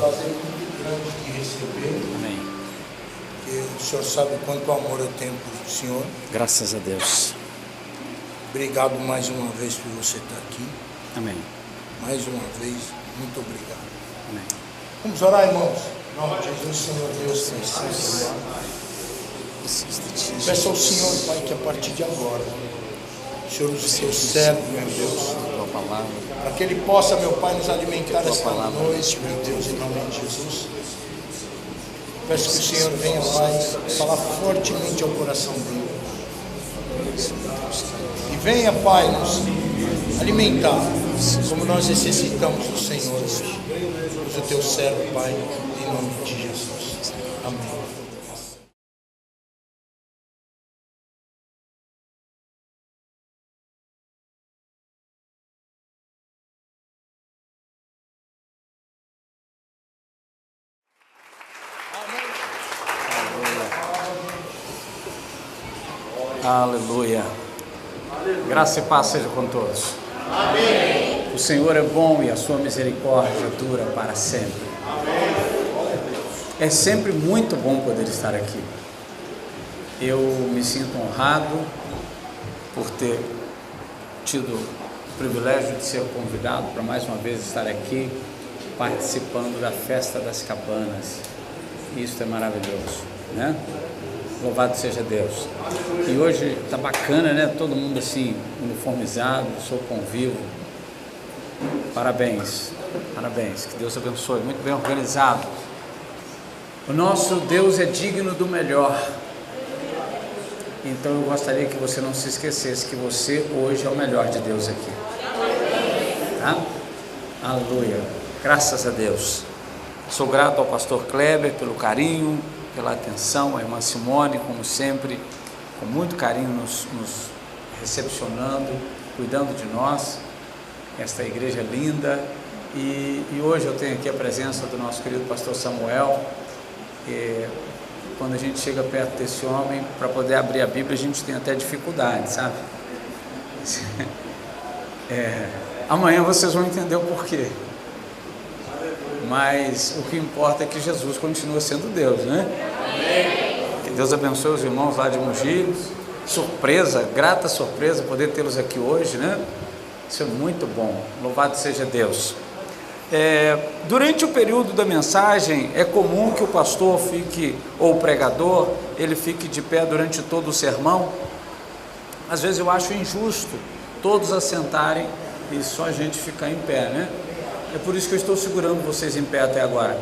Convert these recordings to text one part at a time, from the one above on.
prazer muito grande de receber. Amém. O Senhor sabe quanto amor eu tenho por o Senhor. Graças a Deus. Obrigado mais uma vez por você estar aqui. Amém. Mais uma vez, muito obrigado. Amém. Vamos orar, irmãos. Em nome de Jesus, Senhor Deus, peço ao Senhor, Pai, que a partir de agora, o Senhor use seu servo, meu Deus, para que Ele possa, meu Pai, nos alimentar esta noite, meu Deus, em nome de Jesus. Peço que o Senhor venha, Pai, falar fortemente ao coração dele. E venha, Pai, nos alimentar como nós necessitamos do Senhor hoje. Usa o teu servo, Pai, em nome de Jesus. Amém. Aleluia. Graça e paz seja com todos. Amém. O Senhor é bom e a sua misericórdia dura para sempre. Amém. É sempre muito bom poder estar aqui. Eu me sinto honrado por ter tido o privilégio de ser convidado para mais uma vez estar aqui participando da Festa das Cabanas. Isso é maravilhoso, né? Louvado seja Deus. E hoje tá bacana, né? Todo mundo assim, uniformizado, sou convívio. Parabéns, parabéns. Que Deus abençoe. Muito bem organizado. O nosso Deus é digno do melhor. Então eu gostaria que você não se esquecesse que você hoje é o melhor de Deus aqui. Tá? Aleluia. Graças a Deus. Sou grato ao pastor Kleber pelo carinho, pela atenção, a irmã Simone, como sempre, com muito carinho nos recepcionando, cuidando de nós, esta igreja linda. E hoje eu tenho aqui a presença do nosso querido pastor Samuel. Quando a gente chega perto desse homem, para poder abrir a Bíblia, a gente tem até dificuldade, sabe? Amanhã vocês vão entender o porquê. Mas o que importa é que Jesus continua sendo Deus, né? Amém. Que Deus abençoe os irmãos lá de Mogi. Surpresa, grata surpresa poder tê-los aqui hoje, né? Isso é muito bom. Louvado seja Deus. Durante o período da mensagem, é comum que o pastor fique, ou o pregador, ele fique de pé durante todo o sermão. Às vezes eu acho injusto todos assentarem e só a gente ficar em pé, né? É por isso que eu estou segurando vocês em pé até agora.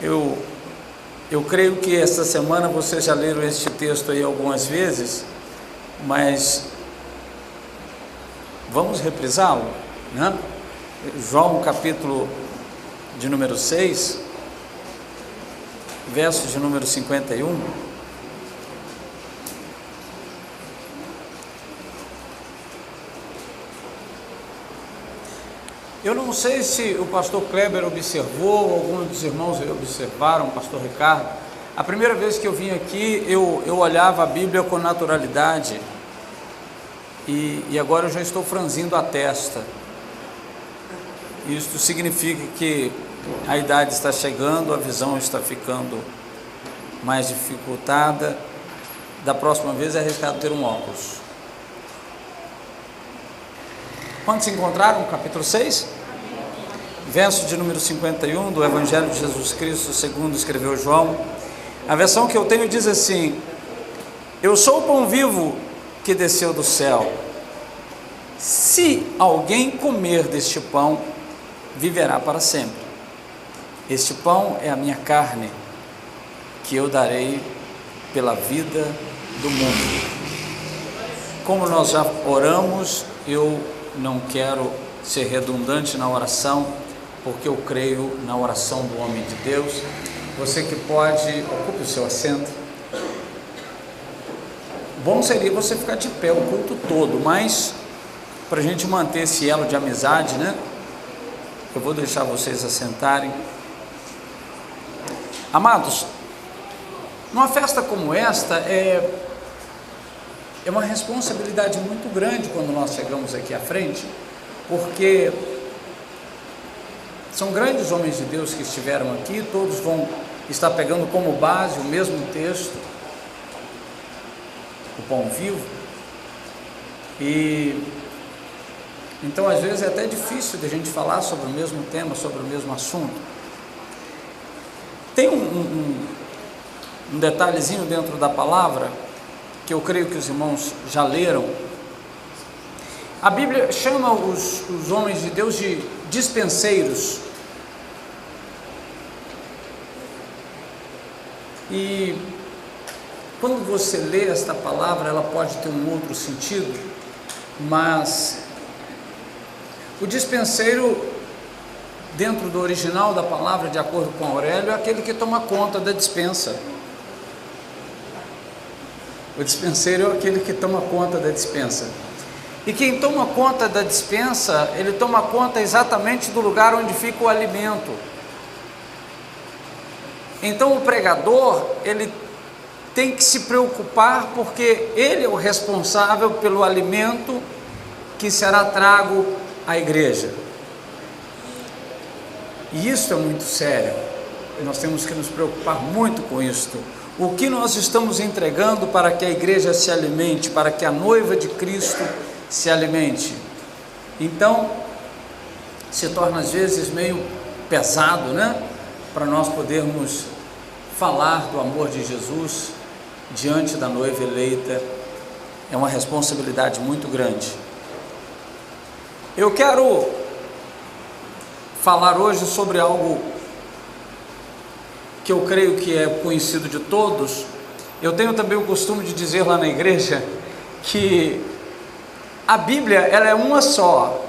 Eu creio que esta semana vocês já leram este texto aí algumas vezes, mas vamos reprisá-lo, né? João capítulo de número 6, verso de número 51. Eu não sei se o pastor Kleber observou, alguns dos irmãos observaram, o pastor Ricardo. A primeira vez que eu vim aqui, eu olhava a Bíblia com naturalidade e agora eu já estou franzindo a testa. Isso significa que a idade está chegando, a visão está ficando mais dificultada. Da próxima vez é arriscado ter um óculos. Quantos encontraram o capítulo 6? Verso de número 51 do Evangelho de Jesus Cristo, segundo escreveu João. A versão que eu tenho diz assim: eu sou o pão vivo que desceu do céu. Se alguém comer deste pão, viverá para sempre. Este pão é a minha carne, que eu darei pela vida do mundo. Como nós já oramos, eu não quero ser redundante na oração, porque eu creio na oração do homem de Deus. Você que pode, ocupe o seu assento. Bom seria você ficar de pé o culto todo, mas para a gente manter esse elo de amizade, né? Eu vou deixar vocês assentarem. Amados, numa festa como esta, é uma responsabilidade muito grande quando nós chegamos aqui à frente, porque São grandes homens de Deus que estiveram aqui, todos vão estar pegando como base o mesmo texto, o pão vivo, e então às vezes é até difícil de a gente falar sobre o mesmo tema, sobre o mesmo assunto. Tem um detalhezinho dentro da palavra, que eu creio que os irmãos já leram. A Bíblia chama os homens de Deus de dispenseiros. E quando você lê esta palavra, ela pode ter um outro sentido, mas o dispenseiro, dentro do original da palavra, de acordo com Aurélio, é aquele que toma conta da dispensa. O dispenseiro é aquele que toma conta da dispensa. E quem toma conta da dispensa, ele toma conta exatamente do lugar onde fica o alimento. Então o pregador, ele tem que se preocupar, porque ele é o responsável pelo alimento que será trago à igreja. E isso é muito sério. Nós temos que nos preocupar muito com isso. O que nós estamos entregando para que a igreja se alimente, para que a noiva de Cristo se alimente? Então, se torna às vezes meio pesado, né? Para nós podermos falar do amor de Jesus diante da noiva eleita. É uma responsabilidade muito grande. Eu quero falar hoje sobre algo que eu creio que é conhecido de todos. Eu tenho também o costume de dizer lá na igreja que a Bíblia, ela é uma só.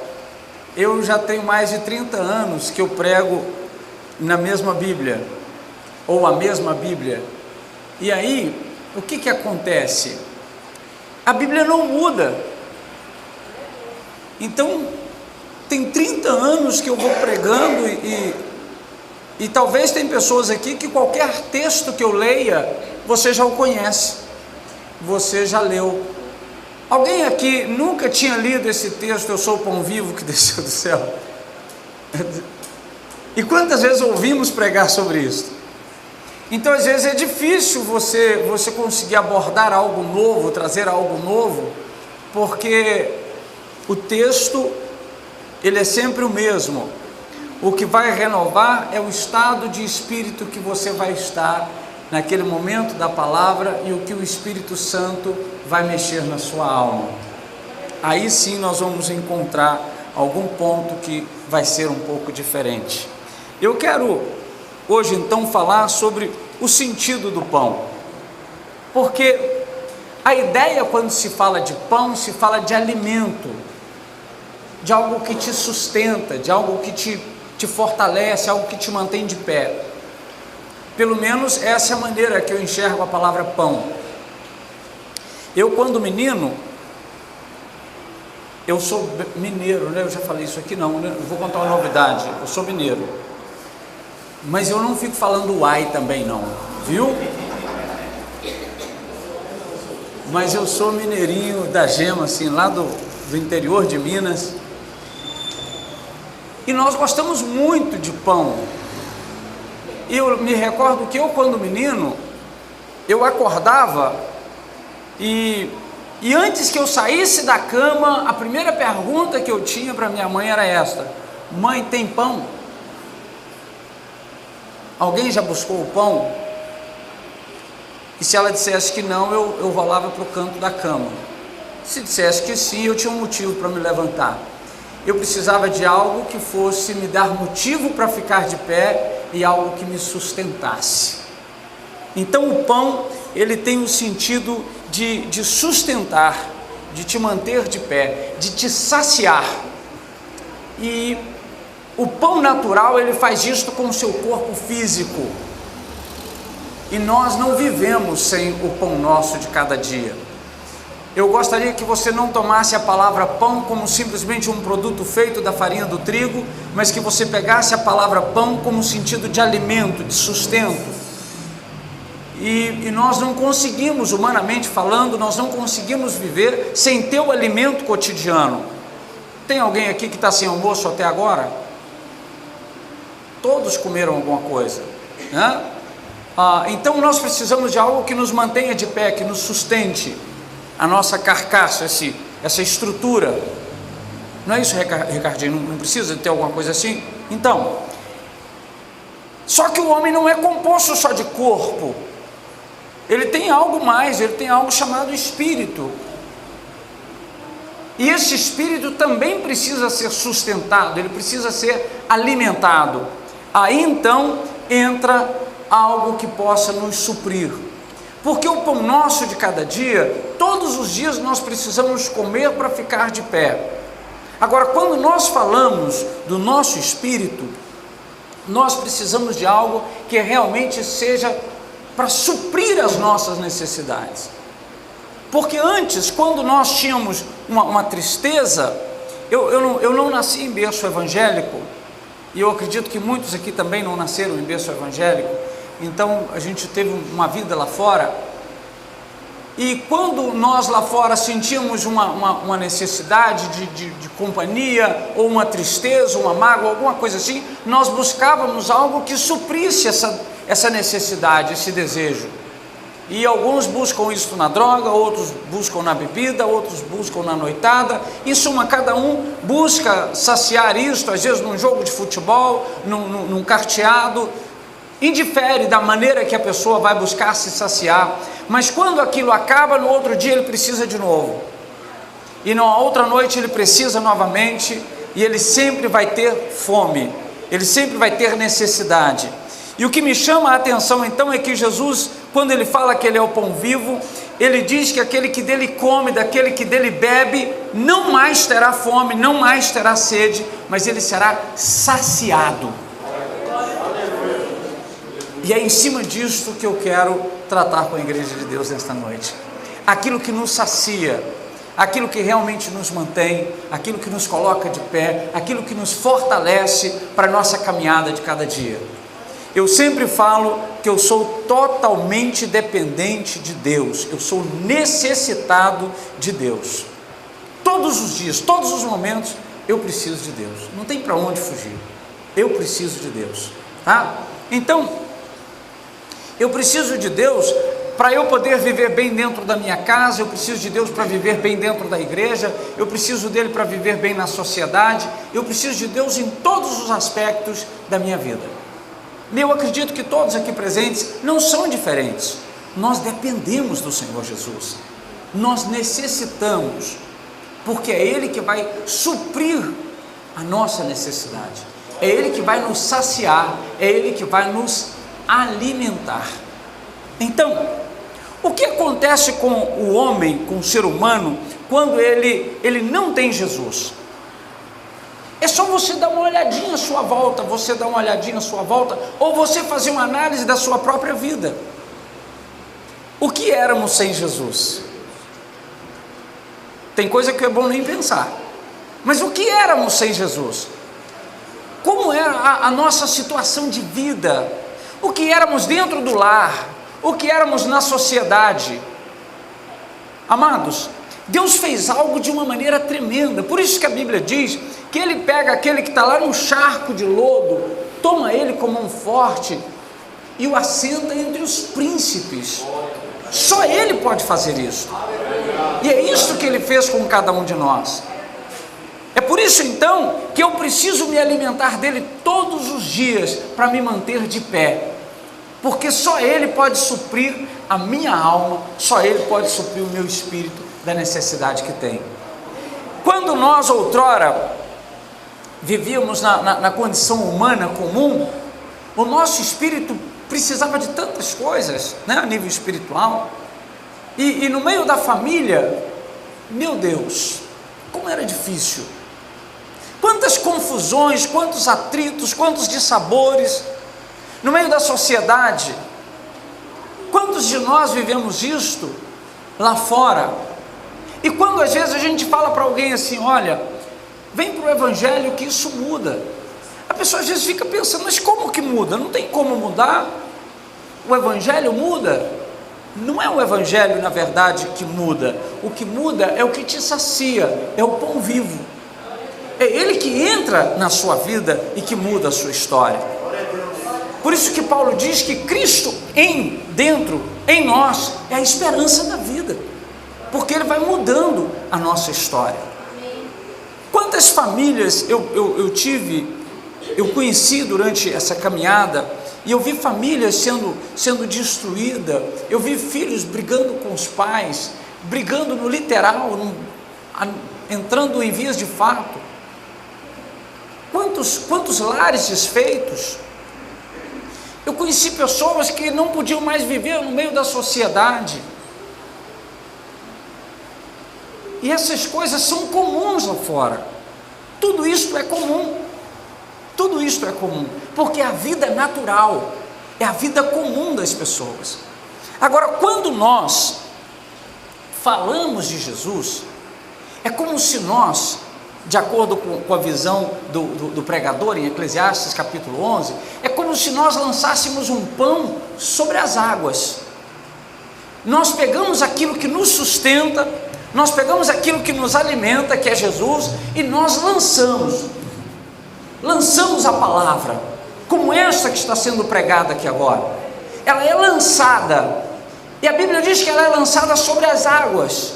Eu já tenho mais de 30 anos que eu prego na mesma Bíblia, ou a mesma Bíblia. E aí, o que acontece? A Bíblia não muda. Então, tem 30 anos que eu vou pregando e talvez tem pessoas aqui que qualquer texto que eu leia, você já o conhece, você já leu. Alguém aqui nunca tinha lido esse texto, eu sou o pão vivo que desceu do céu? E quantas vezes ouvimos pregar sobre isso? Então às vezes é difícil você conseguir abordar algo novo, trazer algo novo, porque o texto, ele é sempre o mesmo. O que vai renovar é o estado de espírito que você vai estar naquele momento da palavra, e o que o Espírito Santo vai mexer na sua alma. Aí sim nós vamos encontrar algum ponto que vai ser um pouco diferente. Eu quero hoje então falar sobre o sentido do pão, porque a ideia, quando se fala de pão, se fala de alimento, de algo que te sustenta, de algo que te fortalece, algo que te mantém de pé. Pelo menos essa é a maneira que eu enxergo a palavra pão. Eu, quando menino, eu sou mineiro, né? Eu já falei isso aqui, não, né? Eu vou contar uma novidade, eu sou mineiro, mas eu não fico falando uai também não, viu? Mas eu sou mineirinho da gema, assim, lá do interior de Minas, e nós gostamos muito de pão. Eu me recordo que eu, quando menino, eu acordava e antes que eu saísse da cama, a primeira pergunta que eu tinha para minha mãe era esta: mãe, tem pão? Alguém já buscou o pão? E se ela dissesse que não, eu rolava para o canto da cama. Se dissesse que sim, eu tinha um motivo para me levantar. Eu precisava de algo que fosse me dar motivo para ficar de pé, e algo que me sustentasse. Então o pão, ele tem o sentido de sustentar, de te manter de pé, de te saciar. E o pão natural, ele faz isto com o seu corpo físico, e nós não vivemos sem o pão nosso de cada dia. Eu gostaria que você não tomasse a palavra pão como simplesmente um produto feito da farinha do trigo, mas que você pegasse a palavra pão como sentido de alimento, de sustento. E nós não conseguimos, humanamente falando, nós não conseguimos viver sem ter o alimento cotidiano. Tem alguém aqui que está sem almoço até agora? todos comeram alguma coisa, né? Então nós precisamos de algo que nos mantenha de pé, que nos sustente a nossa carcaça, essa estrutura. Não é isso, Ricardinho? Não precisa ter alguma coisa assim? Então, só que o homem não é composto só de corpo, ele tem algo mais, ele tem algo chamado espírito, e esse espírito também precisa ser sustentado, ele precisa ser alimentado. Aí então entra algo que possa nos suprir, porque o pão nosso de cada dia, todos os dias nós precisamos comer para ficar de pé. Agora, quando nós falamos do nosso espírito, nós precisamos de algo que realmente seja para suprir as nossas necessidades. Porque antes, quando nós tínhamos uma tristeza, eu não nasci em berço evangélico, e eu acredito que muitos aqui também não nasceram em berço evangélico, então a gente teve uma vida lá fora, e quando nós lá fora sentíamos uma necessidade de companhia, ou uma tristeza, uma mágoa, alguma coisa assim, nós buscávamos algo que suprisse essa necessidade, esse desejo. E alguns buscam isso na droga, outros buscam na bebida, outros buscam na noitada. Em suma, cada um busca saciar isto, às vezes num jogo de futebol, num carteado. Indifere da maneira que a pessoa vai buscar se saciar, mas quando aquilo acaba, no outro dia ele precisa de novo, e na outra noite ele precisa novamente, e ele sempre vai ter fome, ele sempre vai ter necessidade. E o que me chama a atenção então é que Jesus, quando ele fala que ele é o pão vivo, ele diz que aquele que dele come, daquele que dele bebe, não mais terá fome, não mais terá sede, mas ele será saciado. E é em cima disto que eu quero tratar com a Igreja de Deus nesta noite. Aquilo que nos sacia, aquilo que realmente nos mantém, aquilo que nos coloca de pé, aquilo que nos fortalece para a nossa caminhada de cada dia. Eu sempre falo que eu sou totalmente dependente de Deus, eu sou necessitado de Deus. Todos os dias, todos os momentos, eu preciso de Deus, não tem para onde fugir, eu preciso de Deus, tá? Então, eu preciso de Deus para eu poder viver bem dentro da minha casa, eu preciso de Deus para viver bem dentro da igreja, eu preciso dele para viver bem na sociedade, eu preciso de Deus em todos os aspectos da minha vida. Eu acredito que todos aqui presentes não são diferentes, nós dependemos do Senhor Jesus, nós necessitamos, porque é Ele que vai suprir a nossa necessidade, é Ele que vai nos saciar, é Ele que vai nos alimentar. Então, o que acontece com o homem, com o ser humano, quando ele não tem Jesus? É só você dar uma olhadinha à sua volta, ou você fazer uma análise da sua própria vida. O que éramos sem Jesus? Tem coisa que é bom nem pensar, mas o que éramos sem Jesus? Como era a nossa situação de vida? O que éramos dentro do lar? O que éramos na sociedade? Amados, Deus fez algo de uma maneira tremenda, por isso que a Bíblia diz que Ele pega aquele que está lá no charco de lodo, toma ele como um forte e o assenta entre os príncipes. Só Ele pode fazer isso, e é isso que Ele fez com cada um de nós. É por isso então que eu preciso me alimentar dele todos os dias para me manter de pé, porque só Ele pode suprir a minha alma, só Ele pode suprir o meu espírito da necessidade que tem. Quando nós outrora vivíamos na condição humana comum, o nosso espírito precisava de tantas coisas, né, a nível espiritual, e no meio da família, meu Deus, como era difícil, quantas confusões, quantos atritos, quantos dissabores, no meio da sociedade. Quantos de nós vivemos isto lá fora? E quando às vezes a gente fala para alguém assim, olha, vem para o Evangelho que isso muda, a pessoa às vezes fica pensando, mas como que muda? Não tem como mudar, o Evangelho muda? Não é o Evangelho na verdade que muda, o que muda é o que te sacia, é o pão vivo, é Ele que entra na sua vida e que muda a sua história. Por isso que Paulo diz que Cristo dentro, em nós, é a esperança da vida, porque Ele vai mudando a nossa história. Quantas famílias eu conheci durante essa caminhada, e eu vi famílias sendo destruídas, eu vi filhos brigando com os pais, brigando no literal, entrando em vias de fato. Quantos lares desfeitos? Eu conheci pessoas que não podiam mais viver no meio da sociedade. E essas coisas são comuns lá fora. Tudo isso é comum. Tudo isso é comum, porque a vida é natural, é a vida comum das pessoas. Agora, quando nós falamos de Jesus, é como se nós, de acordo com a visão do pregador em Eclesiastes capítulo 11, é como se nós lançássemos um pão sobre as águas. Nós pegamos aquilo que nos sustenta, nós pegamos aquilo que nos alimenta, que é Jesus, e nós lançamos a palavra, como esta que está sendo pregada aqui agora. Ela é lançada, e a Bíblia diz que ela é lançada sobre as águas.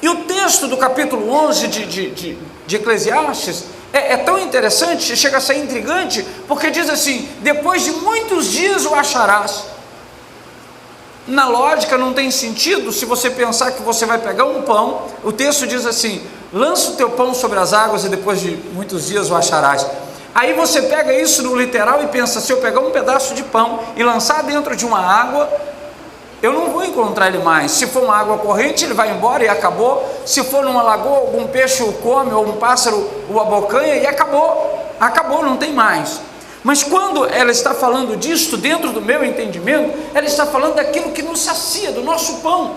E o texto do capítulo 11 de Eclesiastes é tão interessante, chega a ser intrigante, porque diz assim: depois de muitos dias o acharás. Na lógica não tem sentido se você pensar que você vai pegar um pão. O texto diz assim: lança o teu pão sobre as águas e depois de muitos dias o acharás. Aí você pega isso no literal e pensa: se eu pegar um pedaço de pão e lançar dentro de uma água, eu não vou encontrar ele mais. Se for uma água corrente, ele vai embora e acabou. Se for numa lagoa, algum peixe o come, ou um pássaro o abocanha e acabou, não tem mais. Mas quando ela está falando disto, dentro do meu entendimento, ela está falando daquilo que nos sacia, do nosso pão.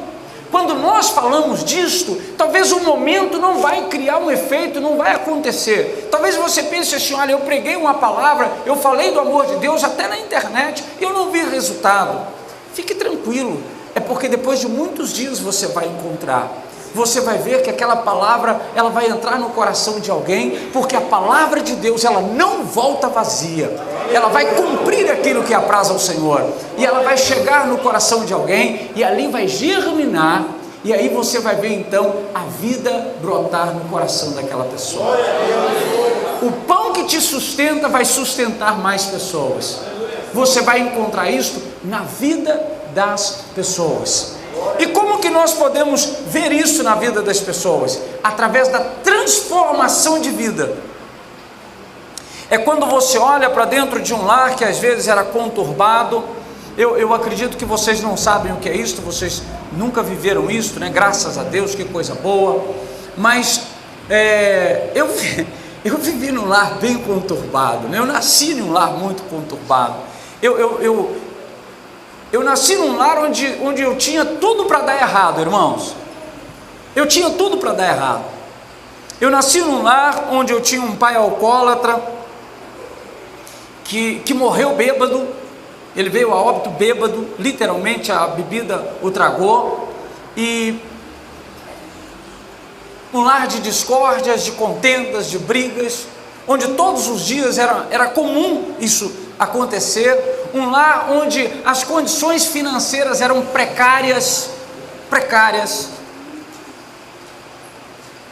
Quando nós falamos disto, talvez um momento não vai criar um efeito, não vai acontecer. Talvez você pense assim: olha, eu preguei uma palavra, eu falei do amor de Deus até na internet, e eu não vi resultado. Fique tranquilo, é porque depois de muitos dias você vai encontrar. Você vai ver que aquela palavra, ela vai entrar no coração de alguém, porque a palavra de Deus, ela não volta vazia, ela vai cumprir aquilo que apraz ao Senhor, e ela vai chegar no coração de alguém, e ali vai germinar, e aí você vai ver então a vida brotar no coração daquela pessoa. O pão que te sustenta vai sustentar mais pessoas. Você vai encontrar isso na vida das pessoas. E como que nós podemos ver isso na vida das pessoas? Através da transformação de vida. É quando você olha para dentro de um lar que às vezes era conturbado. Eu acredito que vocês não sabem o que é isso, vocês nunca viveram isso, né? Graças a Deus, que coisa boa. Mas eu vivi num lar bem conturbado, né? Eu nasci num lar muito conturbado. Eu nasci num lar onde eu tinha tudo para dar errado, irmãos. Eu tinha tudo para dar errado. Eu nasci num lar onde eu tinha um pai alcoólatra que morreu bêbado. Ele veio a óbito bêbado, literalmente a bebida o tragou. E um lar de discórdias, de contendas, de brigas, onde todos os dias era comum isso acontecer. Um lar onde as condições financeiras eram precárias.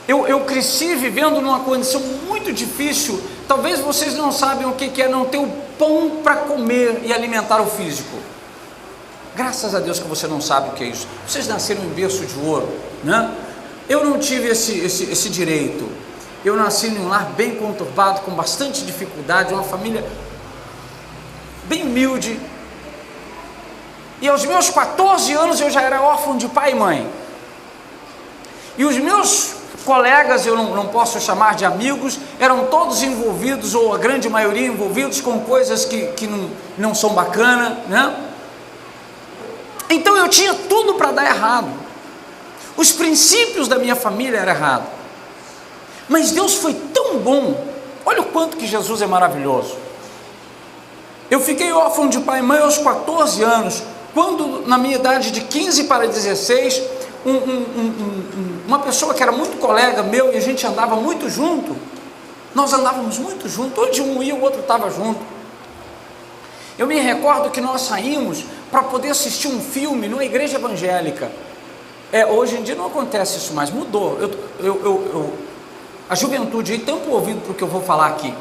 Eu cresci vivendo numa condição muito difícil. Talvez vocês não sabem o que é não ter o pão para comer e alimentar o físico. Graças a Deus que você não sabe o que é isso. Vocês nasceram em berço de ouro, né? Eu não tive esse direito. Eu nasci num lar bem conturbado, com bastante dificuldade, uma família bem humilde, e aos meus 14 anos eu já era órfão de pai e mãe, e os meus colegas, eu não posso chamar de amigos, eram todos envolvidos, ou a grande maioria envolvidos com coisas que não são bacanas, né? Então eu tinha tudo para dar errado, os princípios da minha família eram errados, mas Deus foi tão bom. Olha o quanto que Jesus é maravilhoso. Eu fiquei órfão de pai e mãe aos 14 anos, quando na minha idade de 15 para 16, uma pessoa que era muito colega meu, e a gente andava muito junto, nós andávamos muito junto, onde um ia o outro estava junto, Eu me recordo que nós saímos para poder assistir um filme numa igreja evangélica. Hoje em dia não acontece isso mais, mudou. A juventude, tem um ouvido para o que eu vou falar aqui.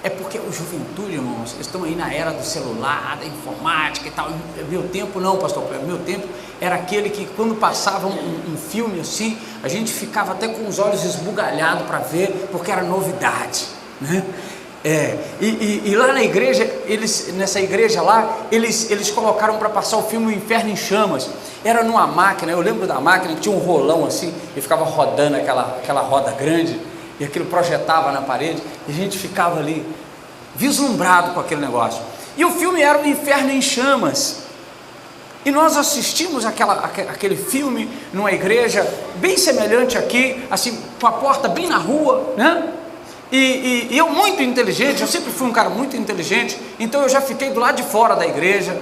É porque a juventude, irmãos, eles estão aí na era do celular, da informática e tal. Meu tempo não, pastor Cleber, meu tempo era aquele que quando passava um filme assim, a gente ficava até com os olhos esbugalhados para ver, porque era novidade, né? E lá na igreja, nessa igreja lá, eles colocaram para passar o filme O Inferno em Chamas. Era numa máquina, eu lembro da máquina que tinha um rolão assim, e ficava rodando aquela roda grande, e aquilo projetava na parede, e a gente ficava ali, vislumbrado com aquele negócio. E o filme era O Inferno em Chamas, e nós assistimos aquele filme numa igreja bem semelhante aqui, assim, com a porta bem na rua, né? E eu muito inteligente, eu sempre fui um cara muito inteligente, então eu já fiquei do lado de fora da igreja,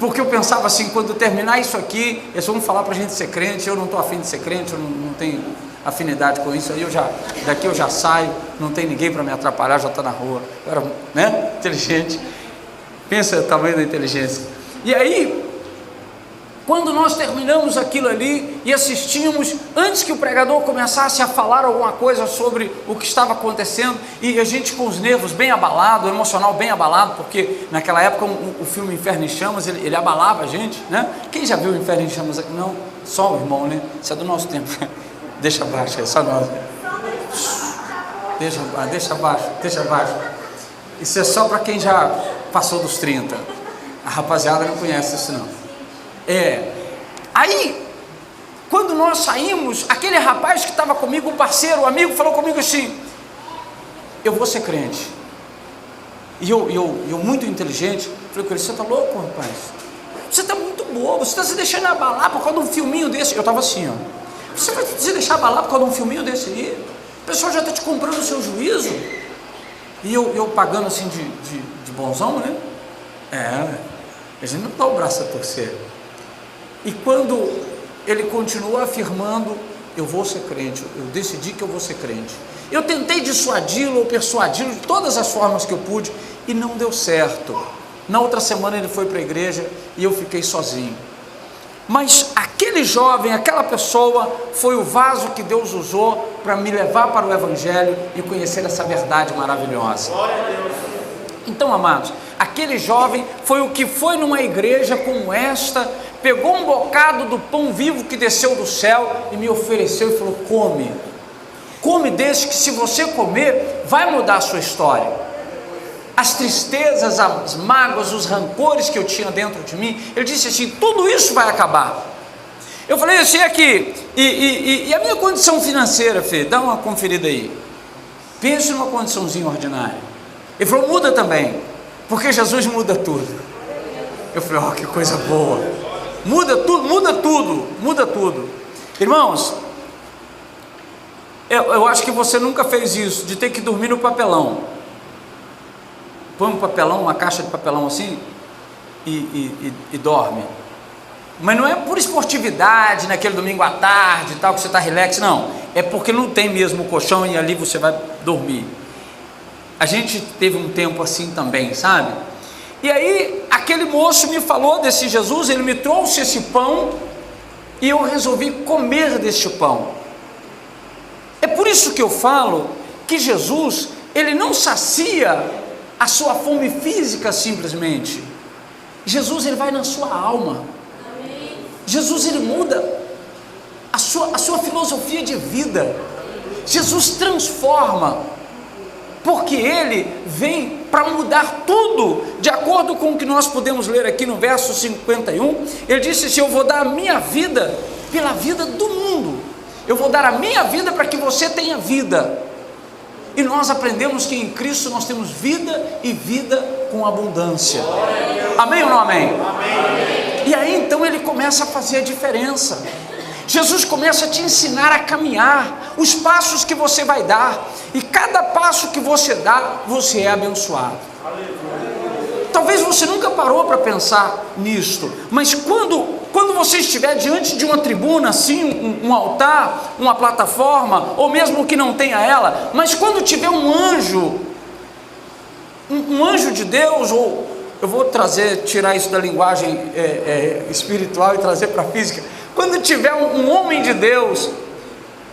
porque eu pensava assim, quando terminar isso aqui, eles vão falar para a gente ser crente, eu não estou afim de ser crente, eu não tenho afinidade com isso, aí daqui eu já saio, não tem ninguém para me atrapalhar, já está na rua. Eu era, né, inteligente, pensa o tamanho da inteligência. E aí, quando nós terminamos aquilo ali e assistimos, antes que o pregador começasse a falar alguma coisa sobre o que estava acontecendo, e a gente com os nervos bem abalados, o emocional bem abalado, porque naquela época o filme Inferno em Chamas, ele abalava a gente, né? Quem já viu o Inferno em Chamas aqui? Não, só o irmão, né? Isso é do nosso tempo. Deixa abaixo, é só nós. Deixa abaixo. Isso é só para quem já passou dos 30. A rapaziada não conhece isso não. Aí, quando nós saímos, aquele rapaz que estava comigo, um parceiro, um amigo, falou comigo assim: eu vou ser crente. E eu muito inteligente, falei com ele: você está louco, rapaz? Você está muito bobo, você está se deixando abalar por causa de um filminho desse. Eu estava assim, ó. Você vai se deixar abalar por causa de um filminho desse aí? O pessoal já está te comprando o seu juízo. E eu pagando assim de bonzão, né? A gente não dá o braço a torcer. E quando ele continua afirmando: eu vou ser crente, eu decidi que eu vou ser crente. Eu tentei dissuadi-lo ou persuadi-lo de todas as formas que eu pude e não deu certo. Na outra semana ele foi para a igreja e eu fiquei sozinho. Mas aquele jovem, aquela pessoa, foi o vaso que Deus usou para me levar para o Evangelho e conhecer essa verdade maravilhosa. Então, amados, aquele jovem foi o que foi numa igreja como esta, pegou um bocado do pão vivo que desceu do céu e me ofereceu e falou: come desse que se você comer, vai mudar a sua história. As tristezas, as mágoas, os rancores que eu tinha dentro de mim, ele disse assim: tudo isso vai acabar. Eu falei assim: aqui, e a minha condição financeira, filho, dá uma conferida aí, pense numa condiçãozinha ordinária. Ele falou: muda também, porque Jesus muda tudo. Eu falei: que coisa boa, muda tudo. Irmãos, eu acho que você nunca fez isso, de ter que dormir no papelão. Põe um papelão, uma caixa de papelão assim e dorme. Mas não é por esportividade, naquele domingo à tarde e tal, que você está relax, não. É porque não tem mesmo o colchão e ali você vai dormir. A gente teve um tempo assim também, sabe? E aí aquele moço me falou desse Jesus, ele me trouxe esse pão e eu resolvi comer deste pão. É por isso que eu falo que Jesus, ele não sacia a sua fome física simplesmente. Jesus, ele vai na sua alma. Jesus, ele muda a sua filosofia de vida. Jesus transforma, porque ele vem para mudar tudo. De acordo com o que nós podemos ler aqui no verso 51, ele disse assim: eu vou dar a minha vida pela vida do mundo. Eu vou dar a minha vida para que você tenha vida. E nós aprendemos que em Cristo nós temos vida e vida com abundância. Amém ou não amém? Amém. E aí então ele começa a fazer a diferença. Jesus começa a te ensinar a caminhar, os passos que você vai dar, e cada passo que você dá, você é abençoado. Talvez você nunca parou para pensar nisto, mas quando você estiver diante de uma tribuna assim, um altar, uma plataforma, ou mesmo que não tenha ela, mas quando tiver um anjo Um anjo de Deus, ou eu vou tirar isso da linguagem espiritual e trazer para a física. Quando tiver um homem de Deus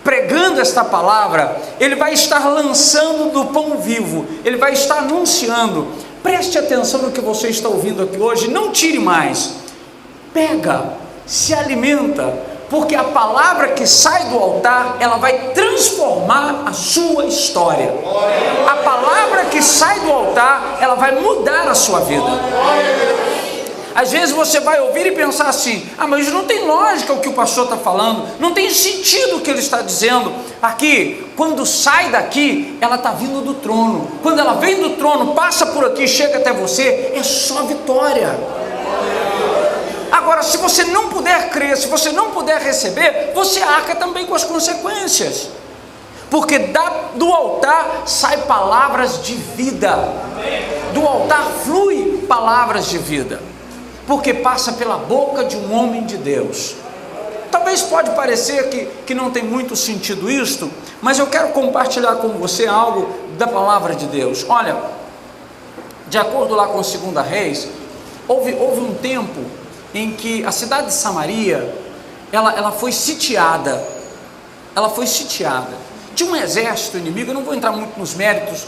pregando esta palavra, ele vai estar lançando do pão vivo, ele vai estar anunciando. Preste atenção no que você está ouvindo aqui hoje, não tire mais, pega, se alimenta, porque a palavra que sai do altar, ela vai transformar a sua história. A palavra que sai do altar, ela vai mudar a sua vida. Às vezes você vai ouvir e pensar assim: ah, mas não tem lógica o que o pastor está falando, não tem sentido o que ele está dizendo. Aqui, quando sai daqui, ela está vindo do trono. Quando ela vem do trono, passa por aqui, chega até você, é só vitória. Agora, se você não puder crer, se você não puder receber, você arca também com as consequências, porque do altar sai palavras de vida, do altar flui palavras de vida, porque passa pela boca de um homem de Deus. Talvez pode parecer que não tem muito sentido isto, mas eu quero compartilhar com você algo da palavra de Deus. Olha, de acordo lá com 2 Reis, houve um tempo em que a cidade de Samaria, ela foi sitiada. Tinha um exército inimigo. Eu não vou entrar muito nos méritos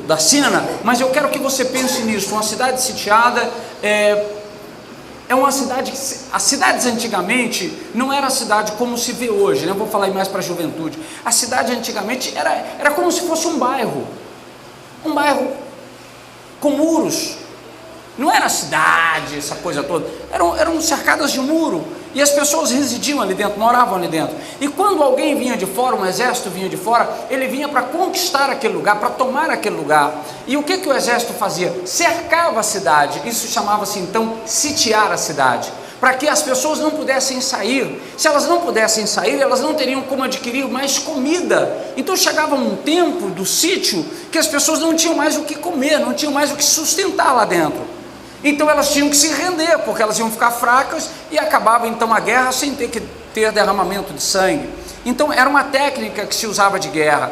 da cena, mas eu quero que você pense nisso. Uma cidade sitiada é uma cidade que, as cidades antigamente não era a cidade como se vê hoje, né? Eu vou falar aí mais para a juventude. A cidade antigamente era como se fosse um bairro com muros. Não era cidade, essa coisa toda, eram cercadas de muro, e as pessoas residiam ali dentro, moravam ali dentro. E quando alguém vinha de fora, um exército vinha de fora, ele vinha para conquistar aquele lugar, para tomar aquele lugar. E o que o exército fazia? Cercava a cidade. Isso chamava-se então sitiar a cidade, para que as pessoas não pudessem sair. Se elas não pudessem sair, elas não teriam como adquirir mais comida. Então chegava um tempo do sítio que as pessoas não tinham mais o que comer, não tinham mais o que sustentar lá dentro. Então elas tinham que se render, porque elas iam ficar fracas, e acabava então a guerra sem ter que ter derramamento de sangue. Então era uma técnica que se usava de guerra.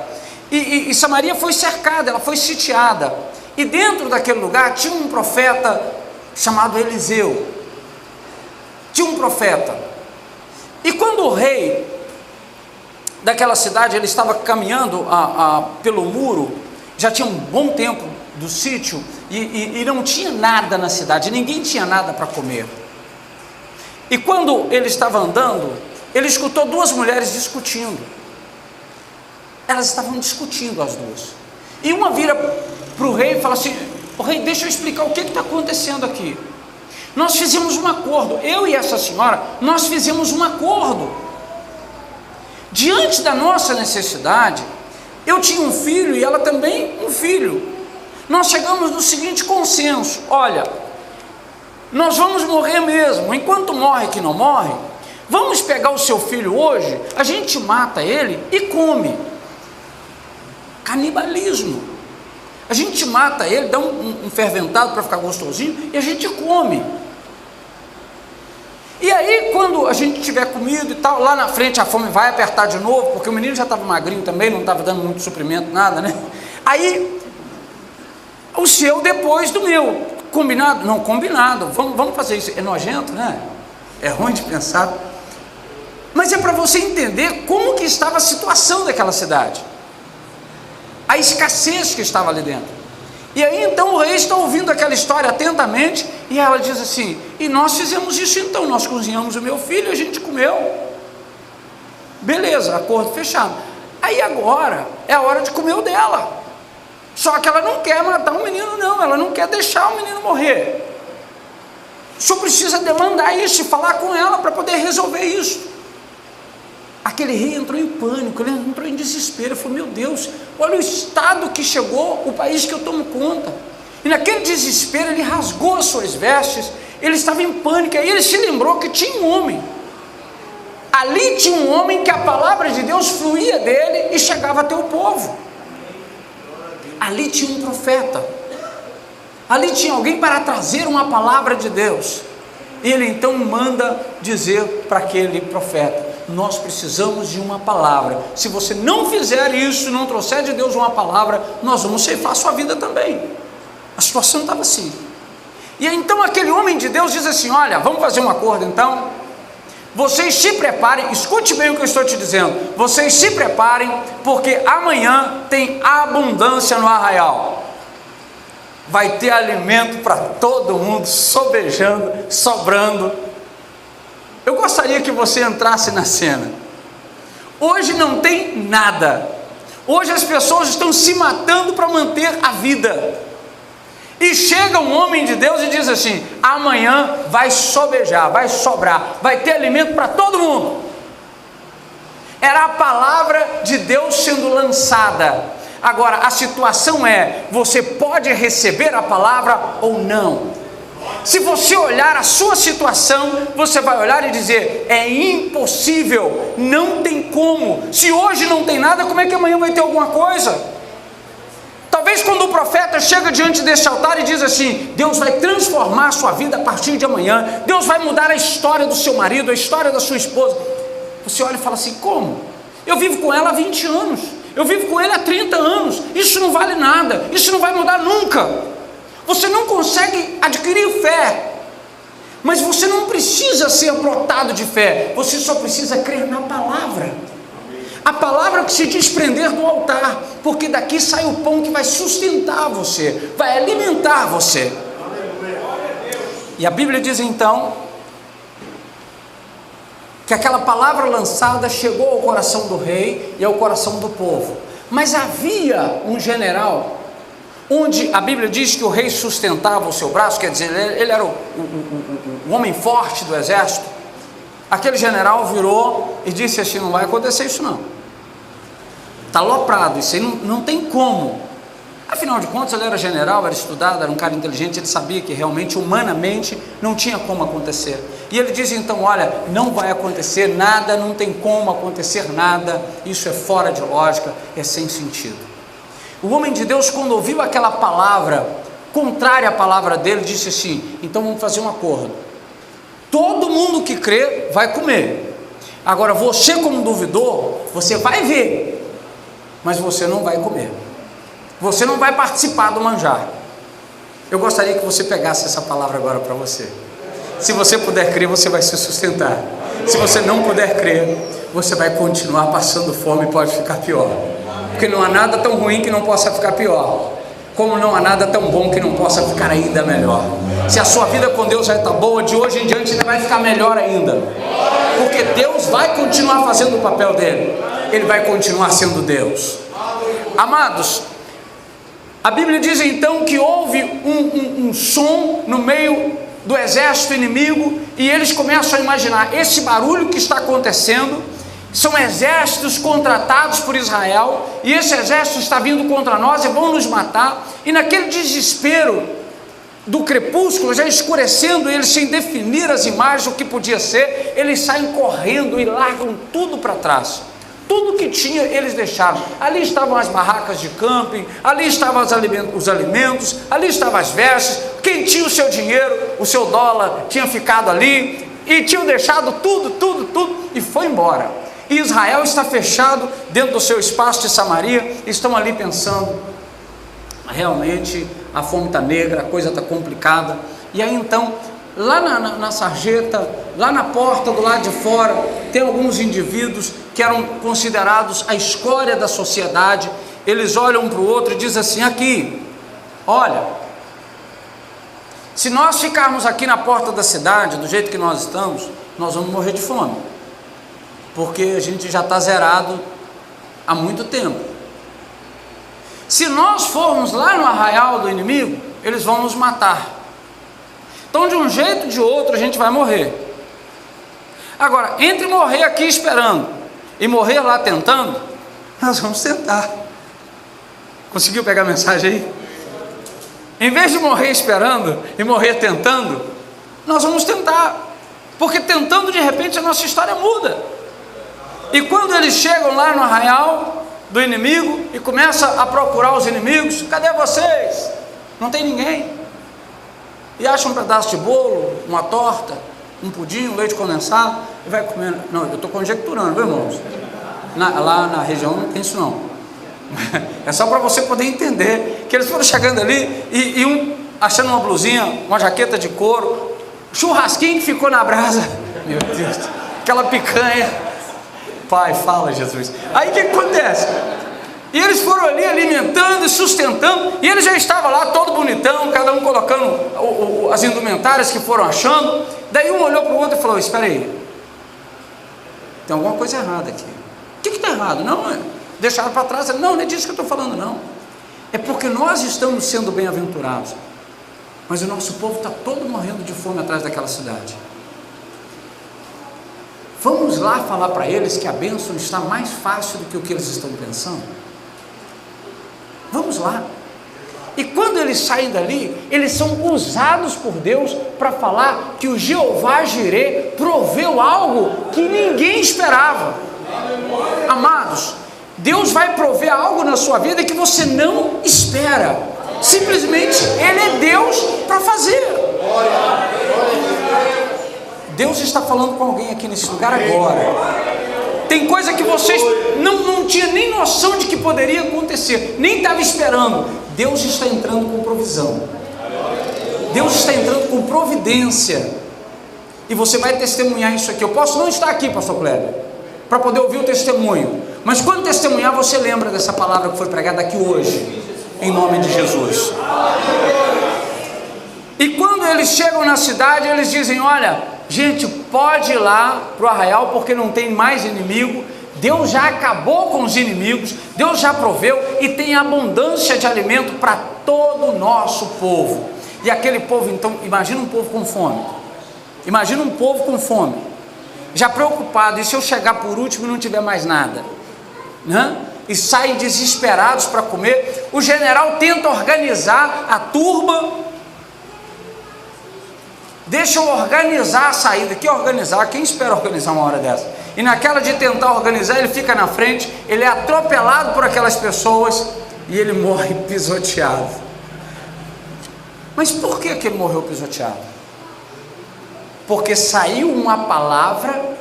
E Samaria foi cercada, ela foi sitiada, e dentro daquele lugar tinha um profeta chamado Eliseu. Tinha um profeta. E quando o rei daquela cidade, ele estava caminhando pelo muro, já tinha um bom tempo do sítio, e não tinha nada na cidade, ninguém tinha nada para comer. E quando ele estava andando, ele escutou duas mulheres discutindo. Elas estavam discutindo, as duas. E uma vira para o rei e fala assim: o rei, deixa eu explicar o que está acontecendo aqui. Nós fizemos um acordo, eu e essa senhora, nós fizemos um acordo. Diante da nossa necessidade, eu tinha um filho e ela também um filho. Nós chegamos no seguinte consenso: olha, nós vamos morrer mesmo, enquanto morre que não morre, vamos pegar o seu filho hoje, a gente mata ele e come. Canibalismo. A gente mata ele, dá um ferventado para ficar gostosinho, e a gente come. E aí, quando a gente tiver comido e tal, lá na frente a fome vai apertar de novo, porque o menino já estava magrinho também, não estava dando muito suprimento, nada, né? Aí, o seu depois do meu. Combinado? Não, combinado. Vamos fazer isso. É nojento, né? É ruim de pensar. Mas é para você entender como que estava a situação daquela cidade. A escassez que estava ali dentro. E aí então o rei está ouvindo aquela história atentamente, e ela diz assim: e nós fizemos isso então, nós cozinhamos o meu filho e a gente comeu. Beleza, acordo fechado. Aí agora é a hora de comer o dela. Só que ela não quer matar o menino, não, ela não quer deixar o menino morrer. O senhor precisa demandar isso e falar com ela para poder resolver isso. Aquele rei entrou em pânico, ele entrou em desespero, ele falou: meu Deus, olha o estado que chegou o país que eu tomo conta. E naquele desespero ele rasgou as suas vestes, ele estava em pânico. Aí ele se lembrou que tinha um homem, ali tinha um homem que a palavra de Deus fluía dele e chegava até o povo. Ali tinha um profeta, ali tinha alguém para trazer uma palavra de Deus. Ele então manda dizer para aquele profeta: nós precisamos de uma palavra. Se você não fizer isso, não trouxer de Deus uma palavra, nós vamos ceifar a sua vida também. A situação estava assim. E então aquele homem de Deus diz assim: olha, vamos fazer um acordo então. Vocês se preparem, escute bem o que eu estou te dizendo. Vocês se preparem, porque amanhã tem abundância no arraial. Vai ter alimento para todo mundo, sobejando, sobrando. Eu gostaria que você entrasse na cena. Hoje não tem nada. Hoje as pessoas estão se matando para manter a vida. E chega um homem de Deus e diz assim: amanhã vai sobejar, vai sobrar, vai ter alimento para todo mundo. Era a palavra de Deus sendo lançada. Agora a situação é: você pode receber a palavra ou não. Se você olhar a sua situação, você vai olhar e dizer: é impossível, não tem como. Se hoje não tem nada, como é que amanhã vai ter alguma coisa? Talvez quando o profeta chega diante desse altar e diz assim: Deus vai transformar a sua vida a partir de amanhã, Deus vai mudar a história do seu marido, a história da sua esposa. Você olha e fala assim: como? Eu vivo com ela há 20 anos, eu vivo com ele há 30 anos, isso não vale nada, isso não vai mudar nunca. Você não consegue adquirir fé, mas você não precisa ser brotado de fé, você só precisa crer na palavra. A palavra que se desprender do altar, porque daqui sai o pão que vai sustentar você, vai alimentar você. E a Bíblia diz então que aquela palavra lançada chegou ao coração do rei e ao coração do povo. Mas havia um general, onde a Bíblia diz que o rei sustentava o seu braço, quer dizer, ele era o homem forte do exército. Aquele general virou e disse assim: não vai acontecer isso não. Está aloprado, isso aí não tem como. Afinal de contas ele era general, era estudado, era um cara inteligente, ele sabia que realmente, humanamente, não tinha como acontecer. E ele diz então: olha, não vai acontecer nada, não tem como acontecer nada, isso é fora de lógica, é sem sentido. O homem de Deus, quando ouviu aquela palavra, contrária à palavra dele, disse assim: então vamos fazer um acordo. Todo mundo que crê vai comer. Agora você, como duvidor, você vai ver, mas você não vai comer, você não vai participar do manjar. Eu gostaria que você pegasse essa palavra agora para você. Se você puder crer, você vai se sustentar. Se você não puder crer, você vai continuar passando fome e pode ficar pior, porque não há nada tão ruim que não possa ficar pior, como não há nada tão bom que não possa ficar ainda melhor. Se a sua vida com Deus já está boa, de hoje em diante ainda vai ficar melhor ainda, porque Deus vai continuar fazendo o papel dele, ele vai continuar sendo Deus. Amados, a Bíblia diz então que houve um som no meio do exército inimigo, e eles começam a imaginar: esse barulho que está acontecendo são exércitos contratados por Israel, e esse exército está vindo contra nós e vão nos matar. E naquele desespero do crepúsculo, já escurecendo, eles sem definir as imagens, o que podia ser, eles saem correndo e largam tudo para trás. Tudo que tinha eles deixaram. Ali estavam as barracas de camping, ali estavam os alimentos, ali estavam as vestes. Quem tinha o seu dinheiro, o seu dólar, tinha ficado ali, e tinham deixado tudo, e foi embora. E Israel está fechado dentro do seu espaço de Samaria, estão ali pensando: realmente a fome está negra, a coisa está complicada. E aí então, lá na sarjeta, lá na porta do lado de fora, tem alguns indivíduos que eram considerados a escória da sociedade. Eles olham um para o outro e dizem assim: aqui, olha, se nós ficarmos aqui na porta da cidade, do jeito que nós estamos, nós vamos morrer de fome, porque a gente já está zerado há muito tempo. Se nós formos lá no arraial do inimigo, eles vão nos matar. Então, de um jeito ou de outro, a gente vai morrer. Agora, entre morrer aqui esperando e morrer lá tentando, nós vamos tentar. Conseguiu pegar a mensagem aí? Em vez de morrer esperando e morrer tentando, nós vamos tentar, porque tentando, de repente, a nossa história muda. E quando eles chegam lá no arraial do inimigo e começam a procurar os inimigos: cadê vocês? Não tem ninguém. E acham um pedaço de bolo, uma torta, um pudim, um leite condensado, e vai comendo. Não, eu estou conjecturando, viu, irmãos? Lá na região não tem isso não. É só para você poder entender que eles foram chegando ali e um achando uma blusinha, uma jaqueta de couro, churrasquinho que ficou na brasa, meu Deus, aquela picanha. Pai, fala, Jesus. Aí o que acontece? E eles foram ali alimentando e sustentando, e ele já estava lá todo bonitão, cada um colocando as indumentárias que foram achando. Daí um olhou para o outro e falou: espera aí, tem alguma coisa errada aqui. O que está errado? Não, deixaram para trás. Não é disso que eu estou falando, não. É porque nós estamos sendo bem-aventurados, mas o nosso povo está todo morrendo de fome atrás daquela cidade. Vamos lá falar para eles que a bênção está mais fácil do que o que eles estão pensando. Vamos lá. E quando eles saem dali, eles são usados por Deus para falar que o Jeová Jirê proveu algo que ninguém esperava. Amados, Deus vai prover algo na sua vida que você não espera. Simplesmente Ele é Deus para fazer. Deus está falando com alguém aqui nesse lugar agora. Tem coisa que vocês não tinham nem noção de que poderia acontecer, nem estava esperando. Deus está entrando com provisão. Deus está entrando com providência. E você vai testemunhar isso aqui. Eu posso não estar aqui, pastor Kleber, para poder ouvir o testemunho, mas quando testemunhar, você lembra dessa palavra que foi pregada aqui hoje, em nome de Jesus. E quando eles chegam na cidade, eles dizem: olha, gente, pode ir lá para o arraial, porque não tem mais inimigo. Deus já acabou com os inimigos, Deus já proveu e tem abundância de alimento para todo o nosso povo. E aquele povo, então, imagina um povo com fome. Imagina um povo com fome, já preocupado, e se eu chegar por último e não tiver mais nada, né? E saem desesperados para comer. O general tenta organizar a turba. Deixa eu organizar a saída. Que organizar? Quem espera organizar uma hora dessa? E naquela de tentar organizar, ele fica na frente, ele é atropelado por aquelas pessoas e ele morre pisoteado. Mas por que ele morreu pisoteado? Porque saiu uma palavra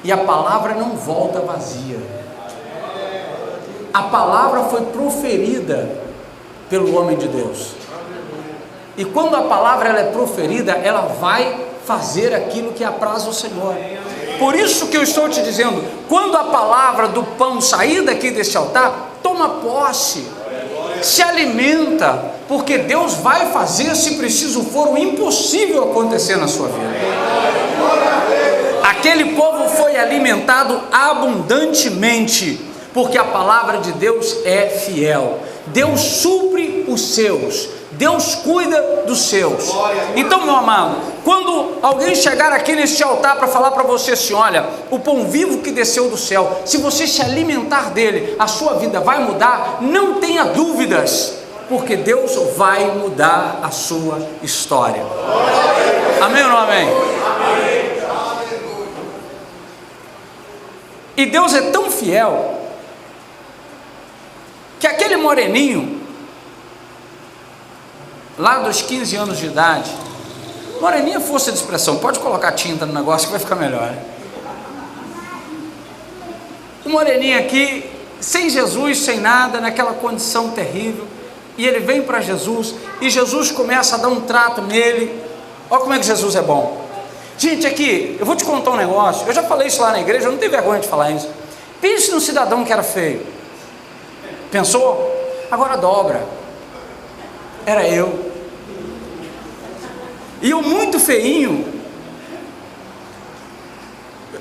e a palavra não volta vazia. A palavra foi proferida pelo homem de Deus. E quando a palavra ela é proferida, ela vai fazer aquilo que apraz ao Senhor. Por isso que eu estou te dizendo, quando a palavra do pão sair daqui deste altar, toma posse, se alimenta, porque Deus vai fazer, se preciso for, o impossível acontecer na sua vida. Aquele povo foi alimentado abundantemente, porque a palavra de Deus é fiel. Deus supre os seus, Deus cuida dos seus. Então, meu amado, quando alguém chegar aqui neste altar para falar para você assim: olha, o pão vivo que desceu do céu, se você se alimentar dele, a sua vida vai mudar, não tenha dúvidas, porque Deus vai mudar a sua história. Amém ou não amém? E Deus é tão fiel que aquele moreninho, lá dos 15 anos de idade, moreninha é força de expressão, pode colocar tinta no negócio que vai ficar melhor. O moreninho aqui, sem Jesus, sem nada, naquela condição terrível, e ele vem para Jesus, e Jesus começa a dar um trato nele. Olha como é que Jesus é bom. Gente, aqui, eu vou te contar um negócio, eu já falei isso lá na igreja, eu não tenho vergonha de falar isso. Pense num cidadão que era feio. Pensou? Agora dobra. Era eu. E eu muito feinho.